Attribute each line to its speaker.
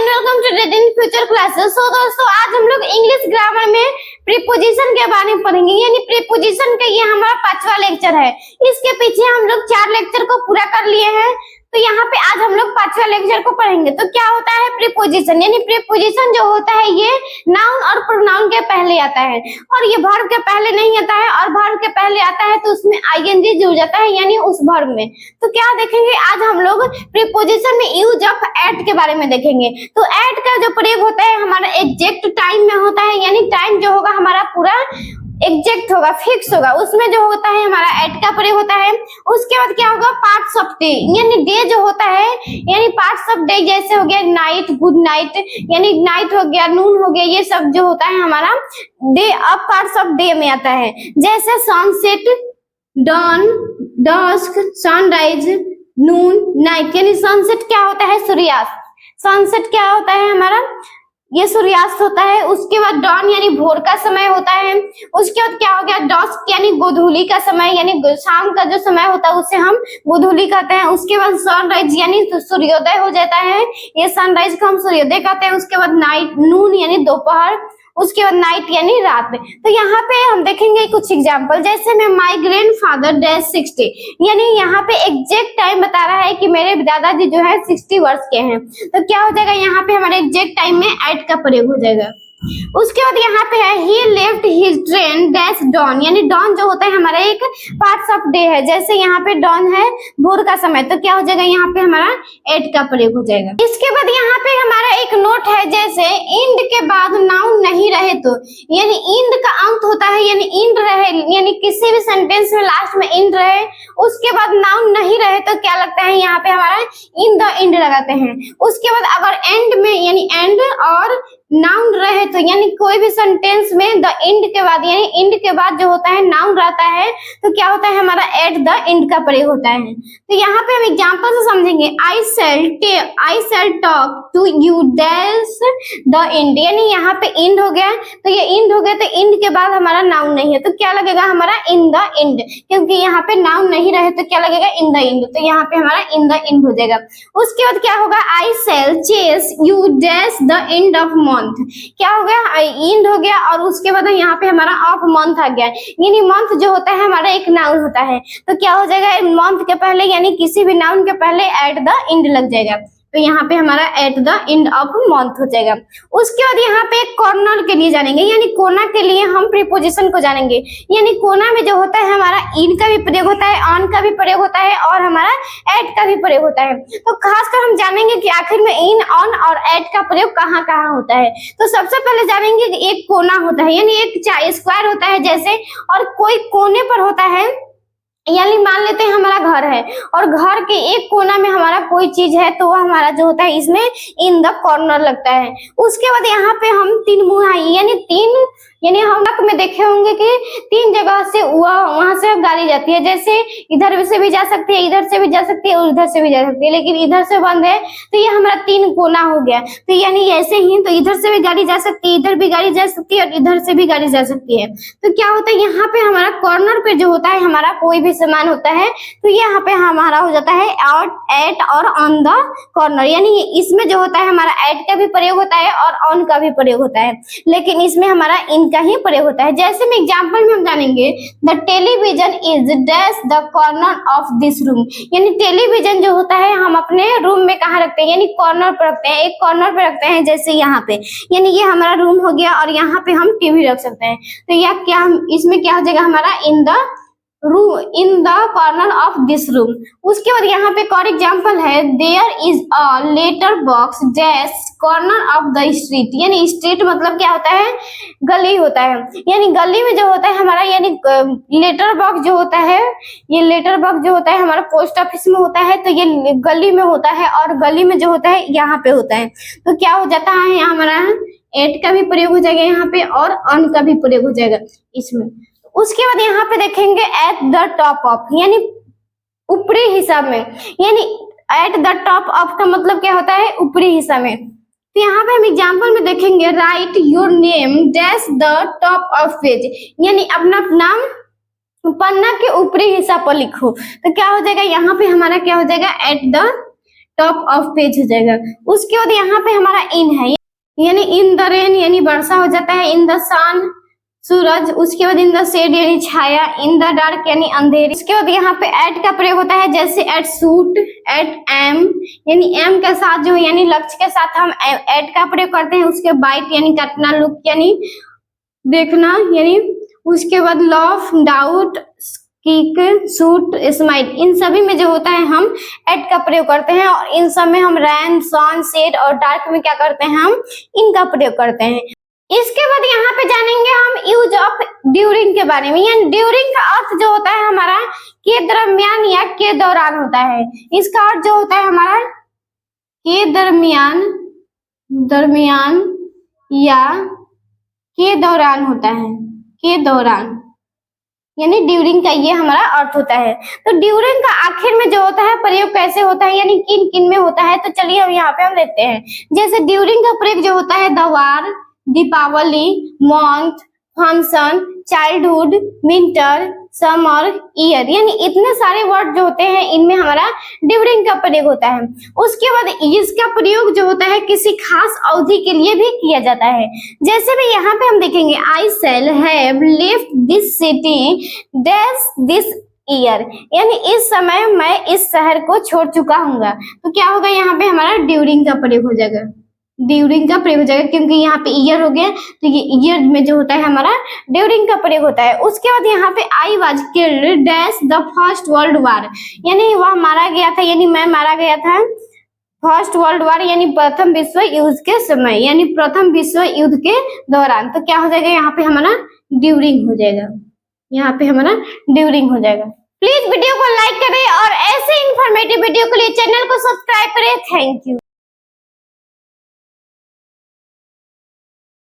Speaker 1: And welcome to reading future classes. So दोस्तों, आज हम लोग इंग्लिश ग्रामर में प्रीपोजिशन के बारे में पढ़ेंगे। यानी प्रीपोजिशन का ये हमारा 5वां लेक्चर है। इसके पीछे हम लोग 4 लेक्चर को पूरा कर लिए हैं, तो यहाँ पे आज हम लोग 5वां लेक्चर को पढ़ेंगे। तो क्या होता है प्रीपोजिशन? यानी प्रीपोजिशन जो होता है ये नाउन और प्रोनाउन के पहले आता है, और ये वर्ब के पहले नहीं आता है, और वर्ब के पहले आता है तो उसमें आईएनजी जुड़ जाता है, यानी उस वर्ब में। तो क्या देखेंगे आज हम लोग प्रीपोजिशन में यूज ऑफ एट के बारे में देखेंगे। तो एट का जो प्रयोग होता है हमारा एग्जैक्ट टाइम में होता है, यानी टाइम जो होगा हमारा पूरा एग्जैक्ट होगा, फिक्स होगा, उसमें जो होता है हमारा एट का प्रयोग होता है। उसके बाद क्या होगा पार्ट्स ऑफ डे, यानी डे जो होता है, यानी पार्ट्स ऑफ डे जैसे हो गया नाइट, गुड नाइट, यानी नाइट हो गया, नून हो गया, ये सब जो होता है हमारा डे अब पार्ट्स ऑफ डे में आता है। जैसे सनसेट, डॉन, डस्क, सनराइज, नून, नाइट। यानी सनसेट क्या होता है? सूर्यास्त। सनसेट क्या होता है हमारा? ये सूर्यास्त होता है। उसके बाद डॉन यानी भोर का समय होता है। उसके बाद क्या हो गया डस्क यानी गोधूली का समय, यानी शाम का जो समय होता है उसे हम गोधूली कहते हैं। उसके बाद सनराइज यानी सूर्योदय हो जाता है, ये सनराइज को हम सूर्योदय कहते हैं। उसके बाद नाइट, नून यानी दोपहर। उसके बाद नाइट यानी रात में। तो यहाँ पे हम देखेंगे कुछ एग्जाम्पल, जैसे मैं माई ग्रैंडफादर डैश 60, यानी यहाँ पे एग्जैक्ट टाइम बता रहा है कि मेरे दादाजी जो है 60 वर्ष के हैं। तो क्या हो जाएगा यहाँ पे हमारे एग्जैक्ट टाइम में एट का प्रयोग हो जाएगा। उसके बाद यहाँ पे है he left his train dash dawn, यानी डॉन जो होता है हमारा एक पार्ट्स ऑफ डे है। जैसे यहाँ पे डॉन है भोर का समय, तो क्या हो जाएगा यहाँ पे हमारा एट का प्रयोग हो जाएगा। इसके बाद यहाँ पे हमारा एक नोट है, जैसे इंड के बाद नाउन नहीं रहे तो, यानी इंड का अंत होता है, यानी इंड रहे, यानी किसी भी सेंटेंस में लास्ट में इंड रहे, उसके बाद नाउन नहीं रहे तो क्या लगता है यहाँ पे हमारा इन द इंड लगाते हैं। उसके बाद अगर एंड में यानी एंड और नाउन रहे तो, यानी कोई भी सेंटेंस में द इंड के बाद, यानी इंड के बाद जो होता है नाउन रहता है, तो क्या होता है हमारा एट द इंड का प्रयोग होता है। तो यहाँ पे हम एग्जांपल से समझेंगे। I shall talk to you dash the end, यानी यहाँ पे इंड हो गया, तो ये इंड हो गया, तो इंड के बाद हमारा नाउन नहीं है, तो क्या लगेगा हमारा इन द इंड, क्योंकि यहाँ पे नाउन नहीं रहे तो क्या लगेगा इन द इंड, तो यहाँ पे हमारा इन द इंड हो जाएगा। उसके बाद क्या होगा I shall chase you dash the end of month, क्या हो गया इंड हो गया, और उसके बाद यहाँ पे हमारा ऑफ मंथ आ गया, यानी मंथ जो होता है हमारा एक नाउन होता है, तो क्या हो जाएगा मंथ के पहले यानी किसी भी नाउन के पहले एट द इंड लग जाएगा, तो यहाँ पे हमारा at the end of month हो जाएगा। उसके बाद यहाँ पे कॉर्नर के लिए जानेंगे, यानी कोना के लिए हम प्रीपोजिशन को जानेंगे। यानी कोना में जो होता है हमारा इन का भी प्रयोग होता है, ऑन का भी प्रयोग होता है, और हमारा एट का भी प्रयोग होता है। तो खासकर हम जानेंगे कि आखिर में इन, ऑन और एट का प्रयोग कहाँ कहाँ होता है। तो सबसे पहले जानेंगे कि एक कोना होता है, यानी एक स्क्वायर होता है जैसे, और कोई कोने पर होता है, यानी मान लेते हैं हमारा घर है और घर के एक कोना में हमारा कोई चीज है, तो वह हमारा जो होता है इसमें इन द कॉर्नर लगता है। उसके बाद यहाँ पे हम तीन मुहाई, यानी हम तक में देखे होंगे कि 3 जगह से वहां से गाड़ी जाती है, जैसे इधर से भी जा सकती है, इधर से भी जा सकती है, और इधर से भी जा सकती है, लेकिन इधर से बंद है, तो ये हमारा 3 कोना हो गया। तो यानी ऐसे ही तो इधर से भी गाड़ी जा सकती है, इधर भी गाड़ी जा सकती है, और इधर से भी गाड़ी जा सकती है। तो क्या होता है यहाँ पे हमारा कॉर्नर पे जो होता है हमारा कोई भी सामान होता है, तो यहाँ पे हमारा हो जाता है एट और ऑन द कॉर्नर, यानी इसमें जो होता है हमारा एट का भी प्रयोग होता है और ऑन का भी प्रयोग होता है, लेकिन इसमें हमारा इन का ही प्रयोग होता है। जैसे में एग्जांपल में हम जानेंगे the television is dash the corner of this room, यानी टेलीविजन जो होता है हम अपने रूम में कहाँ रखते हैं, यानी कॉर्नर पर रखते हैं, एक कॉर्नर पे रखते हैं, जैसे यहाँ पे, यानी ये हमारा रूम हो गया, और यहाँ पे हम टीवी रख सकते हैं। तो यह क्या इसमें क्या हो जाएगा हमारा in the room, in the corner of this room. उसके बाद यहाँ पे एक और एग्जाम्पल है, there is a letter box dash corner of the street, यानी स्ट्रीट मतलब क्या होता है गली होता है, यानी गली में जो होता है हमारा, यानी लेटर बॉक्स जो होता है, ये लेटर बॉक्स जो होता है हमारा पोस्ट ऑफिस में होता है, तो ये गली में होता है, और गली में जो होता है यहाँ पे होता है। तो क्या हो जाता है हमारा एट का भी प्रयोग हो जाएगा यहाँ पे, और ऑन का भी प्रयोग हो जाएगा इसमें। उसके बाद यहाँ पे देखेंगे एट द टॉप ऑफ, यानी ऊपरी हिस्सा में, यानी एट द टॉप ऑफ का मतलब क्या होता है ऊपरी हिस्सा में। तो यहाँ पे हम एग्जांपल में देखेंगे right your name dash the top of page, यानी अपना नाम पन्ना के ऊपरी हिस्सा पर लिखो। तो क्या हो जाएगा यहाँ पे हमारा क्या हो जाएगा at the top of page हो जाएगा। उसके बाद यहाँ पे हमारा इन है, यानी इन द रेन यानी वर्षा हो जाता है, इन द सन सूरज, उसके बाद इन द शेड यानी छाया, इन द डार्क यानी अंधेरी। उसके बाद यहाँ पे एट का प्रयोग होता है, जैसे एट सूट, एट एम यानी एम के साथ जो यानी लक्ष्य के साथ हम एट का प्रयोग करते हैं। उसके बाइट यानी काटना, लुक यानी देखना, यानी उसके बाद love, doubt, kick, shoot, smile, इन सभी में जो होता है हम एट का प्रयोग करते हैं। और इन सब में हम रैन, सन, शेड और डार्क में क्या करते हैं, हम इनका प्रयोग करते हैं। इसके बाद यहाँ पे जानेंगे हम यूज ऑफ ड्यूरिंग के बारे में। यानी ड्यूरिंग का अर्थ जो होता है हमारा के दरमियान या के दौरान होता है। इसका अर्थ जो होता है हमारा के दरमियान, दरमियान या के दौरान होता है, के दौरान यानी ड्यूरिंग का ये हमारा अर्थ होता है। तो ड्यूरिंग का आखिर में जो होता है प्रयोग कैसे होता है, यानी किन किन में होता है, तो चलिए हम यहाँ पे हम देखते हैं। जैसे ड्यूरिंग का प्रयोग जो होता है the war, Deepavali, month, function, childhood, winter, summer, year, यानी इतने सारे वर्ड जो होते हैं इनमें हमारा ड्यूरिंग का प्रयोग होता है। उसके बाद इसका प्रयोग जो होता है किसी खास अवधि के लिए भी किया जाता है। जैसे भी यहाँ पे हम देखेंगे, I shall have left this city dash this year, यानी इस समय मैं इस शहर को छोड़ चुका हूँ। तो क्या होगा, यहाँ पे हमारा ड्यूरिंग का प्रयोग हो जाएगा, ड्यूरिंग का प्रयोग हो जाएगा, क्योंकि यहाँ पे ईयर हो गया तो ये ईयर में जो होता है हमारा ड्यूरिंग का प्रयोग होता है। उसके बाद यहाँ पे I was killed dash the first world war, यानी वह मारा गया था, यानी मैं मारा गया था फर्स्ट वर्ल्ड वार यानी प्रथम विश्व युद्ध के समय, यानी प्रथम विश्व युद्ध के दौरान। तो क्या हो जाएगा, यहाँ पे हमारा ड्यूरिंग हो जाएगा, यहाँ पे हमारा ड्यूरिंग हो जाएगा। प्लीज वीडियो को लाइक करें और ऐसे इंफॉर्मेटिव वीडियो के लिए चैनल को सब्सक्राइब करें। Thank you.